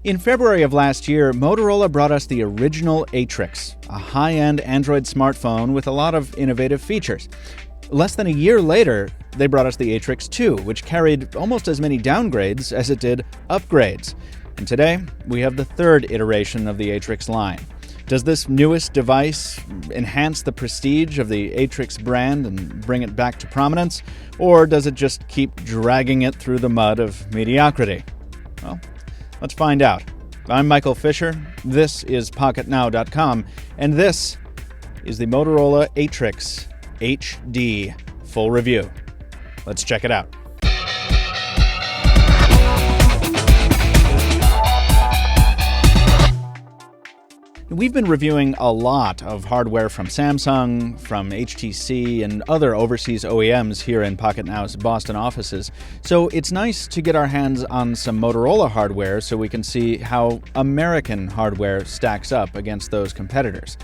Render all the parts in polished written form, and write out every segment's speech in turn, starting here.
In February of last year, Motorola brought us the original Atrix, a high-end Android smartphone with a lot of innovative features. Less than a year later, they brought us the Atrix 2, which carried almost as many downgrades as it did upgrades. And today, we have the third iteration of the Atrix line. Does this newest device enhance the prestige of the Atrix brand and bring it back to prominence, or does it just keep dragging it through the mud of mediocrity? Well, let's find out. I'm Michael Fisher, this is Pocketnow.com, and this is the Motorola Atrix HD full review. Let's check it out. We've been reviewing a lot of hardware from Samsung, from HTC, and other overseas OEMs here in Pocketnow's Boston offices, so it's nice to get our hands on some Motorola hardware so we can see how American hardware stacks up against those competitors.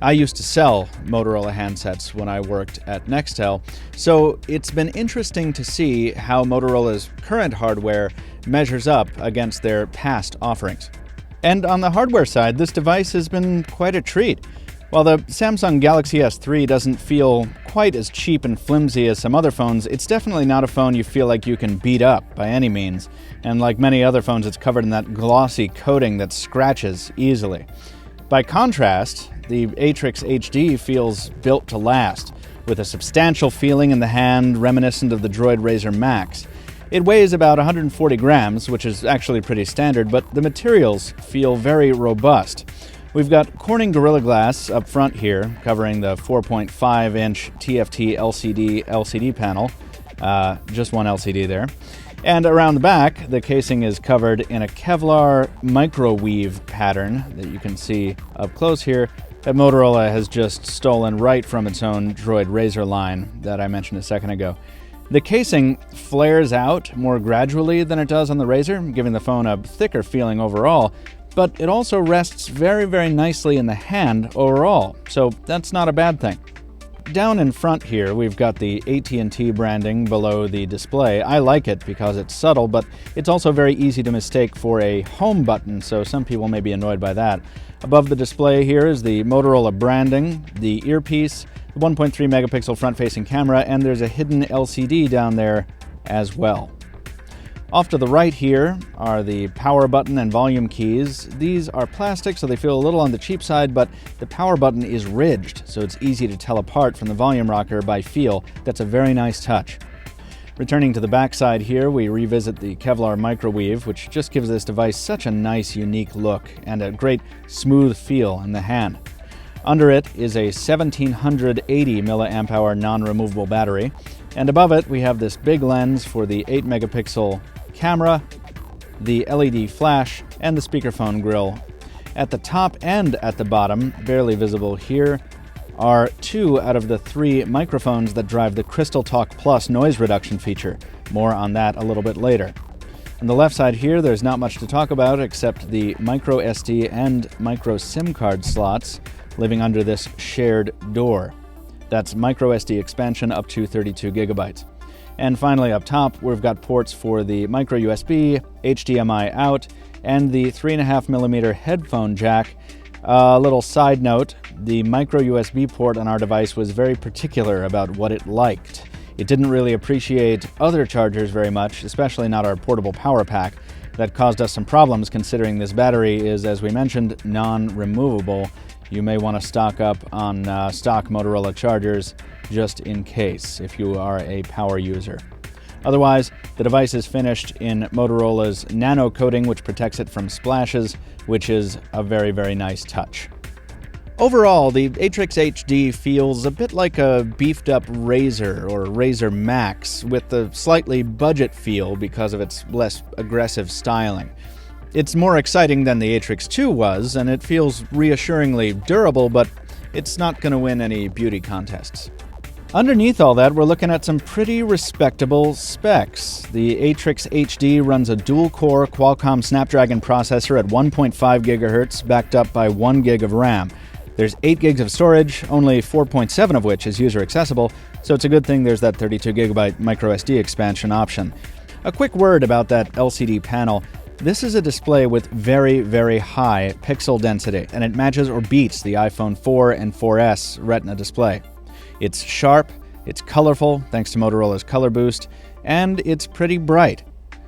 I used to sell Motorola handsets when I worked at Nextel, so it's been interesting to see how Motorola's current hardware measures up against their past offerings. And on the hardware side, this device has been quite a treat. While the Samsung Galaxy S3 doesn't feel quite as cheap and flimsy as some other phones, it's definitely not a phone you feel like you can beat up by any means. And like many other phones, it's covered in that glossy coating that scratches easily. By contrast, the Atrix HD feels built to last, with a substantial feeling in the hand reminiscent of the Droid Razr Max. It weighs about 140 grams, which is actually pretty standard, but the materials feel very robust. We've got Corning Gorilla Glass up front here, covering the 4.5-inch TFT LCD panel. Just one LCD there. And around the back, the casing is covered in a Kevlar microweave pattern that you can see up close here that Motorola has just stolen right from its own Droid Razr line that I mentioned a second ago. The casing flares out more gradually than it does on the Razr, giving the phone a thicker feeling overall, but it also rests very, very nicely in the hand overall, so that's not a bad thing. Down in front here, we've got the AT&T branding below the display. I like it because it's subtle, but it's also very easy to mistake for a home button, so some people may be annoyed by that. Above the display here is the Motorola branding, the earpiece, the 1.3 megapixel front-facing camera, and there's a hidden LCD down there as well. Off to the right here are the power button and volume keys. These are plastic, so they feel a little on the cheap side, but the power button is ridged, so it's easy to tell apart from the volume rocker by feel. That's a very nice touch. Returning to the back side here, we revisit the Kevlar microweave, which just gives this device such a nice, unique look and a great smooth feel in the hand. Under it is a 1780 mAh non-removable battery, and above it we have this big lens for the 8 megapixel camera, the LED flash, and the speakerphone grill. At the top and at the bottom, barely visible here, are 2 out of the 3 microphones that drive the Crystal Talk Plus noise reduction feature. More on that a little bit later. On the left side here, there's not much to talk about except the micro SD and micro SIM card slots living under this shared door. That's micro SD expansion up to 32 gigabytes. And finally up top, we've got ports for the micro USB, HDMI out, and the 3.5mm headphone jack. A little side note, the micro USB port on our device was very particular about what it liked. It didn't really appreciate other chargers very much, especially not our portable power pack. That caused us some problems considering this battery is, as we mentioned, non-removable. You may want to stock up on stock Motorola chargers just in case if you are a power user. Otherwise, the device is finished in Motorola's nano coating, which protects it from splashes, which is a very, very nice touch. Overall, the Atrix HD feels a bit like a beefed-up Razr or Razr Max with a slightly budget feel because of its less aggressive styling. It's more exciting than the Atrix 2 was, and it feels reassuringly durable, but it's not going to win any beauty contests. Underneath all that, we're looking at some pretty respectable specs. The Atrix HD runs a dual-core Qualcomm Snapdragon processor at 1.5 GHz, backed up by 1 gig of RAM. There's 8 gigs of storage, only 4.7 of which is user-accessible, so it's a good thing there's that 32 gigabyte microSD expansion option. A quick word about that LCD panel. This is a display with very, very high pixel density, and it matches or beats the iPhone 4 and 4S Retina display. It's sharp, it's colorful, thanks to Motorola's Color Boost, and it's pretty bright.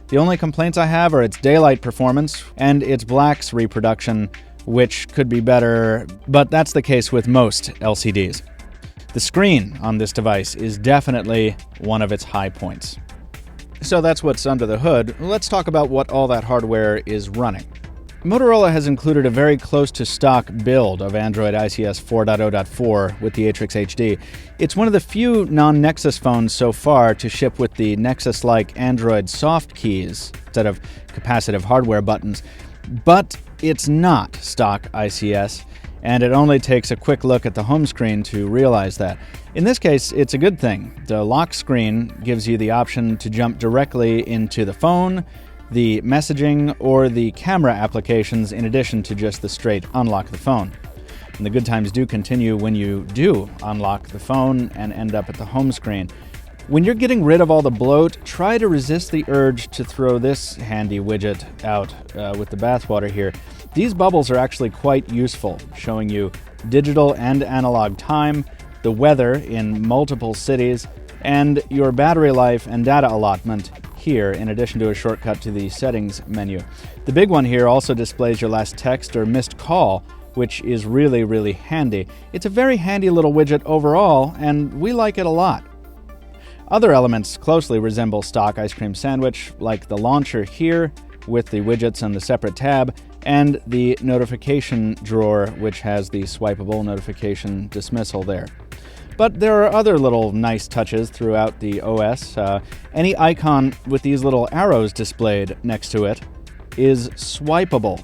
The only complaints I have are its daylight performance and its blacks reproduction, which could be better, but that's the case with most LCDs. The screen on this device is definitely one of its high points. So that's what's under the hood. Let's talk about what all that hardware is running. Motorola has included a very close to stock build of Android ICS 4.0.4 with the Atrix HD. It's one of the few non-Nexus phones so far to ship with the Nexus-like Android soft keys instead of capacitive hardware buttons, but it's not stock ICS, and it only takes a quick look at the home screen to realize that. In this case, it's a good thing. The lock screen gives you the option to jump directly into the phone, the messaging, or the camera applications in addition to just the straight unlock the phone. And the good times do continue when you do unlock the phone and end up at the home screen. When you're getting rid of all the bloat, try to resist the urge to throw this handy widget out with the bathwater here. These bubbles are actually quite useful, showing you digital and analog time, the weather in multiple cities, and your battery life and data allotment here, in addition to a shortcut to the settings menu. The big one here also displays your last text or missed call, which is really, really handy. It's a very handy little widget overall, and we like it a lot. Other elements closely resemble stock ice cream sandwich, like the launcher here with the widgets and the separate tab, and the notification drawer, which has the swipeable notification dismissal there. But there are other little nice touches throughout the OS. Any icon with these little arrows displayed next to it is swipeable.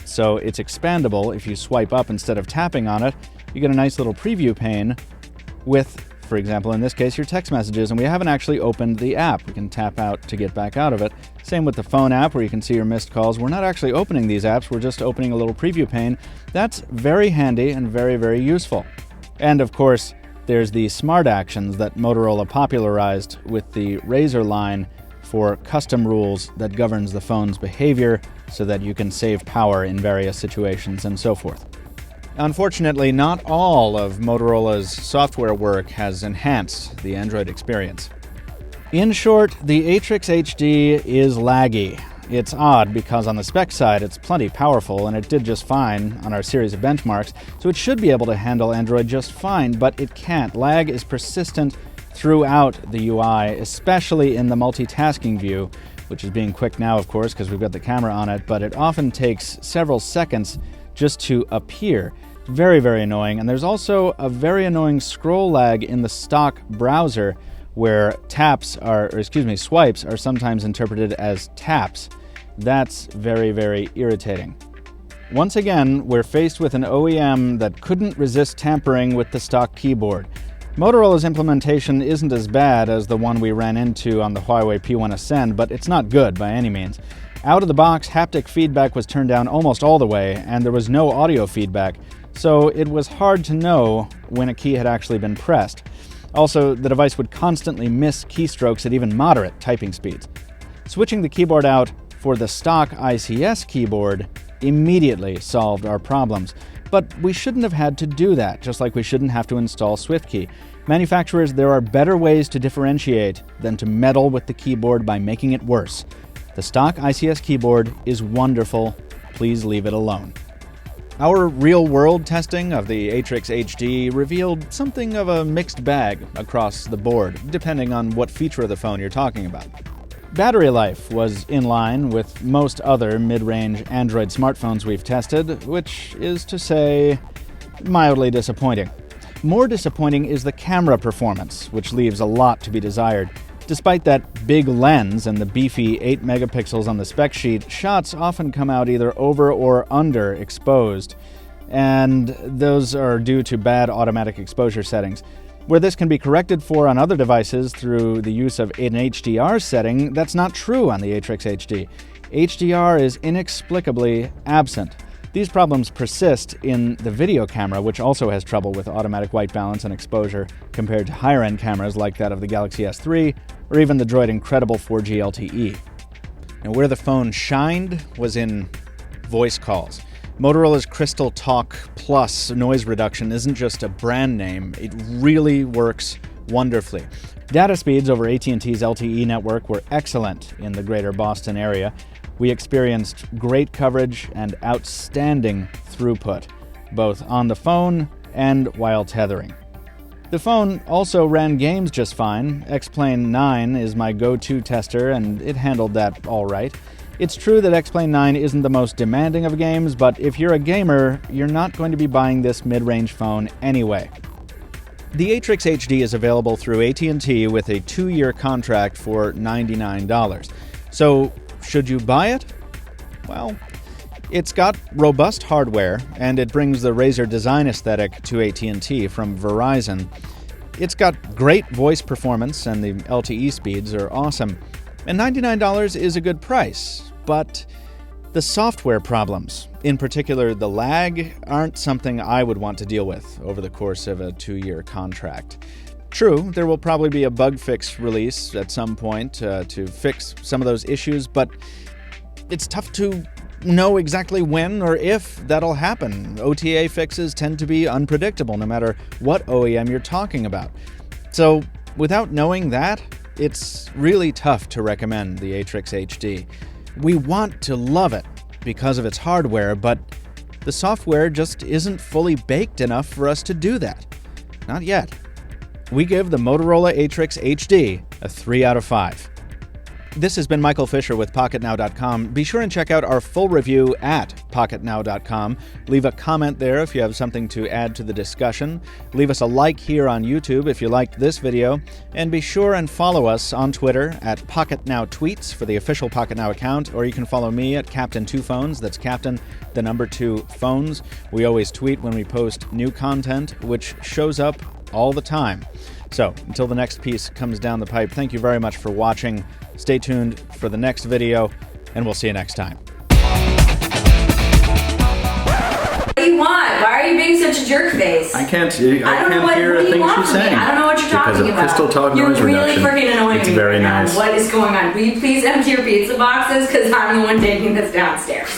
So it's expandable. If you swipe up instead of tapping on it, you get a nice little preview pane with, for example, in this case, your text messages, and we haven't actually opened the app. We can tap out to get back out of it. Same with the phone app where you can see your missed calls. We're not actually opening these apps, we're just opening a little preview pane. That's very handy and very, very useful. And of course, there's the smart actions that Motorola popularized with the Razr line for custom rules that governs the phone's behavior so that you can save power in various situations and so forth. Unfortunately, not all of Motorola's software work has enhanced the Android experience. In short, the Atrix HD is laggy. It's odd because on the spec side it's plenty powerful and it did just fine on our series of benchmarks, so it should be able to handle Android just fine, but it can't. Lag is persistent throughout the UI, especially in the multitasking view, which is being quick now, of course, because we've got the camera on it, but it often takes several seconds just to appear. Very, very annoying. And there's also a very annoying scroll lag in the stock browser where swipes are sometimes interpreted as taps. That's very, very irritating. Once again, we're faced with an OEM that couldn't resist tampering with the stock keyboard. Motorola's implementation isn't as bad as the one we ran into on the Huawei P1 Ascend, but it's not good by any means. Out of the box, haptic feedback was turned down almost all the way, and there was no audio feedback, so it was hard to know when a key had actually been pressed. Also, the device would constantly miss keystrokes at even moderate typing speeds. Switching the keyboard out for the stock ICS keyboard immediately solved our problems. But we shouldn't have had to do that, just like we shouldn't have to install SwiftKey. Manufacturers, there are better ways to differentiate than to meddle with the keyboard by making it worse. The stock ICS keyboard is wonderful. Please leave it alone. Our real-world testing of the Atrix HD revealed something of a mixed bag across the board, depending on what feature of the phone you're talking about. Battery life was in line with most other mid-range Android smartphones we've tested, which is to say, mildly disappointing. More disappointing is the camera performance, which leaves a lot to be desired. Despite that big lens and the beefy 8 megapixels on the spec sheet, shots often come out either over or under exposed, and those are due to bad automatic exposure settings. Where this can be corrected for on other devices through the use of an HDR setting, that's not true on the Atrix HD. HDR is inexplicably absent. These problems persist in the video camera, which also has trouble with automatic white balance and exposure compared to higher-end cameras like that of the Galaxy S3 or even the Droid Incredible 4G LTE. And where the phone shined was in voice calls. Motorola's Crystal Talk Plus noise reduction isn't just a brand name, it really works wonderfully. Data speeds over AT&T's LTE network were excellent in the greater Boston area. We experienced great coverage and outstanding throughput, both on the phone and while tethering. The phone also ran games just fine. X-Plane 9 is my go-to tester, and it handled that all right. It's true that X-Plane 9 isn't the most demanding of games, but if you're a gamer, you're not going to be buying this mid-range phone anyway. The Atrix HD is available through AT&T with a 2-year contract for $99. So, should you buy it? Well, it's got robust hardware, and it brings the Razr design aesthetic to AT&T from Verizon. It's got great voice performance, and the LTE speeds are awesome. And $99 is a good price, but the software problems, in particular the lag, aren't something I would want to deal with over the course of a 2-year contract. True, there will probably be a bug fix release at some point to fix some of those issues, but it's tough to know exactly when or if that'll happen. OTA fixes tend to be unpredictable no matter what OEM you're talking about. So, without knowing that, it's really tough to recommend the Atrix HD. We want to love it because of its hardware, but the software just isn't fully baked enough for us to do that. Not yet. We give the Motorola Atrix HD a 3 out of 5. This has been Michael Fisher with Pocketnow.com. Be sure and check out our full review at Pocketnow.com. Leave a comment there if you have something to add to the discussion. Leave us a like here on YouTube if you liked this video. And be sure and follow us on Twitter at Pocketnow Tweets for the official Pocketnow account, or you can follow me at Captain2Phones. That's Captain, the number 2 phones. We always tweet when we post new content, which shows up all the time. So, until the next piece comes down the pipe, thank you very much for watching. Stay tuned for the next video, and we'll see you next time. What do you want? Why are you being such a jerk face? I can't hear a thing she's saying. I don't know what you're talking about. Because of Crystal Talk noise reduction. You're really freaking annoying me. It's very nice. What is going on? Will you please empty your pizza boxes? Because I'm the one taking this downstairs.